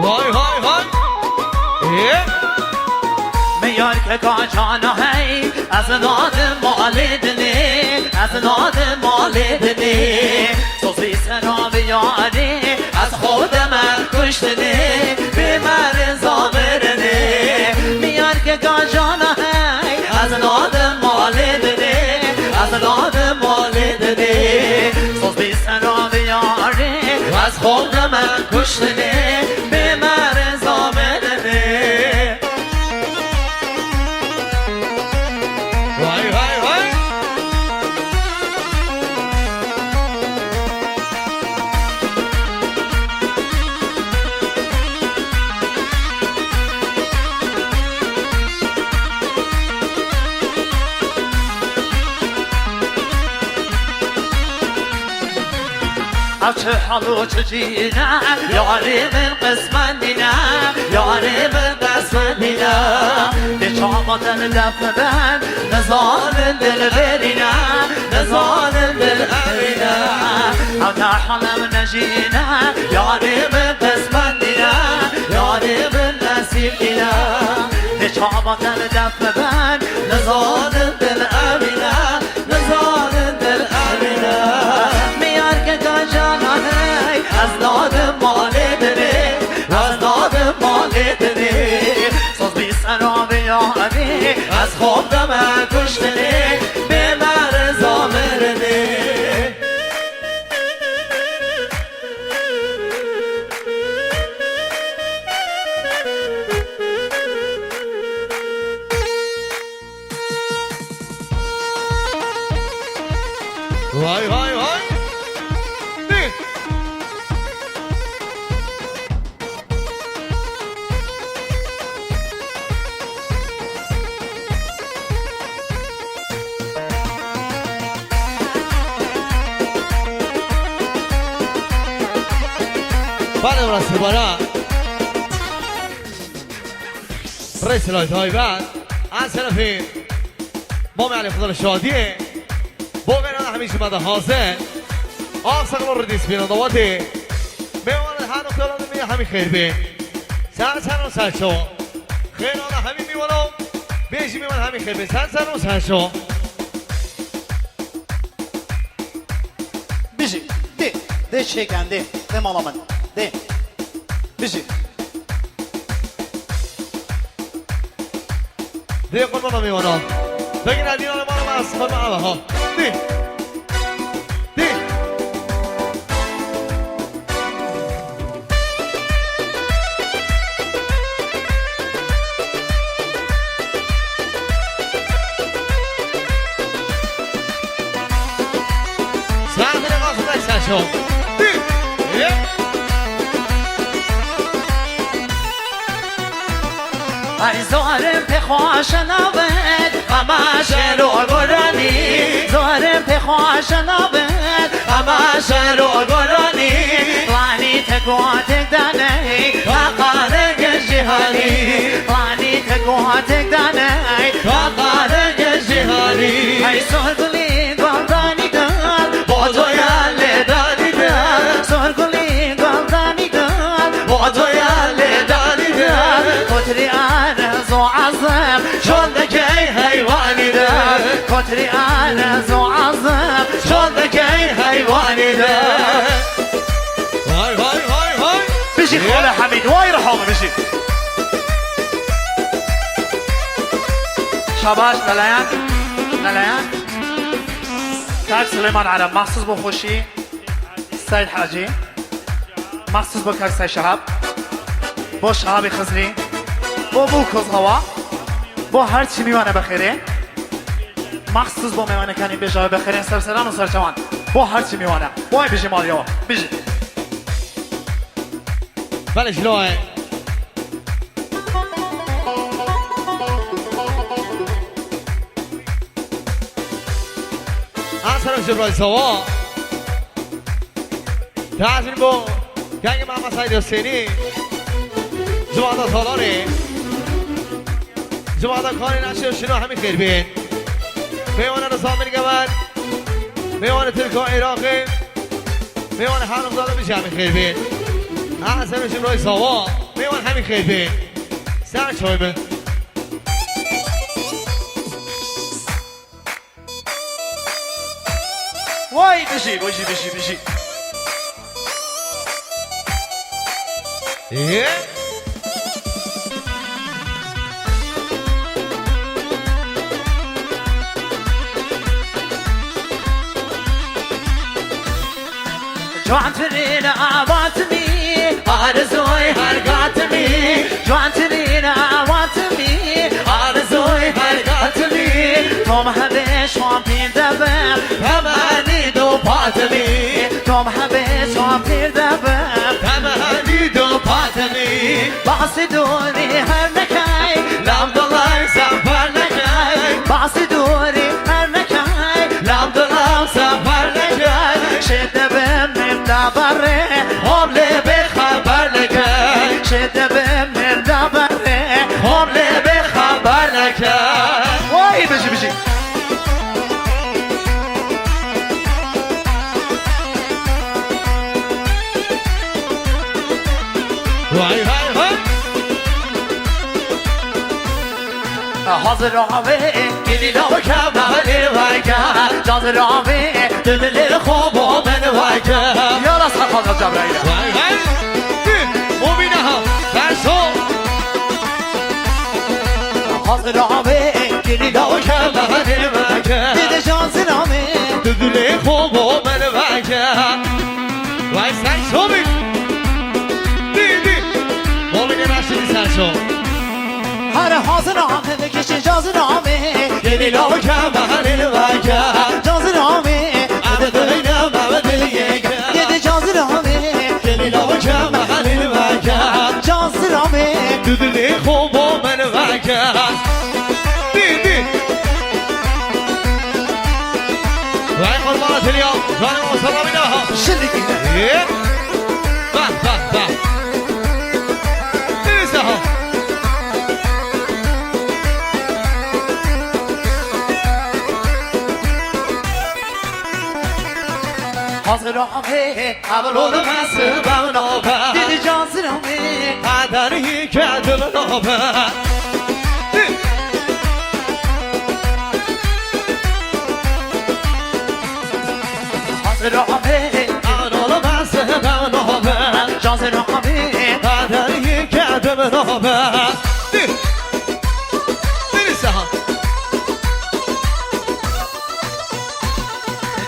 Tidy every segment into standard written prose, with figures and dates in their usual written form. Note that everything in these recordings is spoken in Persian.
های های های میار که کاجانا هی از داد مال دلی از داد مال دلی سوزی سرا بیاری از خود من کشتنی به من زامرنی میار که کاجانا هی از داد مال دلی از داد مال دلی سوزی سرا بیاری از خود من کشتنی به من زامرنی چه حالو چه جینا یاری من قسمت دینا یاری من قسمت دینا به چامتن لب من نزار دل برینا نزار دل برینا او تا حالم نجینا یاری من قسمت دینا یاری من نصیب دینا به چامتن لب من نزار دل برینا نزار دل برینا از داد مال دلی از داد مال دلی ساز بی سنا بیاری از خود من کشتنی به من زامرنی وای وای وای بعد مراسم بارا رئیس لایت های بعد از طرفی با معلی خدا شادیه با غیران همیشه بعد حاضر آفسقل رو ردیس بیران دواتی میوان هر نقطه میگه همین خیر بین سر سرشو خیران همین میوانم بیشی میوان همین خیر بین سر سرشو بیشی ده شکن ده مالا من ده بیشی ده قربانا میوانم بگین ادینان مالا من از خود معبه ها ده شو ای زارم پخواش نبود اما شروع گرانی زارم پخواش نبود اما شروع گرانی وانی تقواتک دانی فقارک جهانی وانی تقواتک دانی فقارک جهانی ای سرگلی گلدانی دار بازو یاله دانی دار سرگلی گلدانی دار بازو یاله دانی دار کتری آرز و عظم شدکی حیوانی دار کتری آرز و عظم شدکی حیوانی دار وای وای وای وای بشی خاله حمید وای رحمه بشی شاباش نلاyan کاک سلیمان عرب مخصوص با خوشی سید حاجی مخصوص با کاک سید شهاب با شهاب خزری با بوکوز هوا با هر چی میوانه بخیره مخصوص با میوانه کنیم بجای بخیرین سرسران و سرچوان با هر چی میوانه بای بیجی مالیا بیجی بله شلوه از جبرائیل سوا تحصیل با گنگ محمد سعید حسینی جماعت سالانه جماعت کاری نشه و شنو همین خیر بین میوان نظام گوند میوان ترکا عراقی میوان حرم زاده میشه همین خیر بین احسن جبرائیل سوا همین خیلی سر چای من وای بشی بشی بشی بشی جوان ترين عواتمي آرزوي هرقاتمي جوان ترين عواتمي آرزوي هرقاتمي توم حبيش وامبين دبم هماني دو باتمي توم حبيش وامبين دبم هماني دو باتمي باصي دوري هر نكاي لام دولار سفر نكاي باصي دوري هر نكاي لام دولار سفر نكاي شده بمن دبره هم لبه خبر نکن شده بمن دبره هم لبه خبر نکن وای بشی بشی وای وای وای حاضر آمه گلی لام کم نهلی ویکن جازر آمه دل خوب و من ویکن یا رست خواهد جبرائیل وای وای مبینه ها برسو حاضر آمه گلی لام کم نهلی ویکن دیده جازر آمه دل خوب و من ویکن وای سرشو بید دیدی مبینه رشدی سرشو هر حاضر آمه بکشی جازر آمه گلی لام کم نهلی ویکن جازر آمه عدد بینم و دل یک دیده جازر آمه گلی لام کم محلی وکن جازر آمه دل خوب و من وکن دیدی وای قربان تلیا جان مسلم اینا شلگی به به به دیسه ها حاضر آمه اولون مسلم نابه دیده جازر آمه قدری که دل نابه حاضر آمه اولون مسلم نابه جازر آمه قدری که دل نابه دیسه ها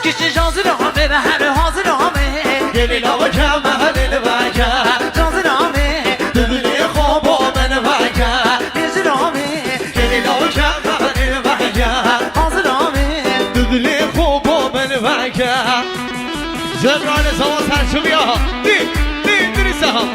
کشی جازر آمه به هر حاضر آمه گلی لام کم محلی وکن جازر آمه دل خوب و من وکن بیزر آمه گلی لام کم محلی وکن حاضر آمه دل خوب و من وکن جبران زمان سرشو بیا دی دی دیسه ها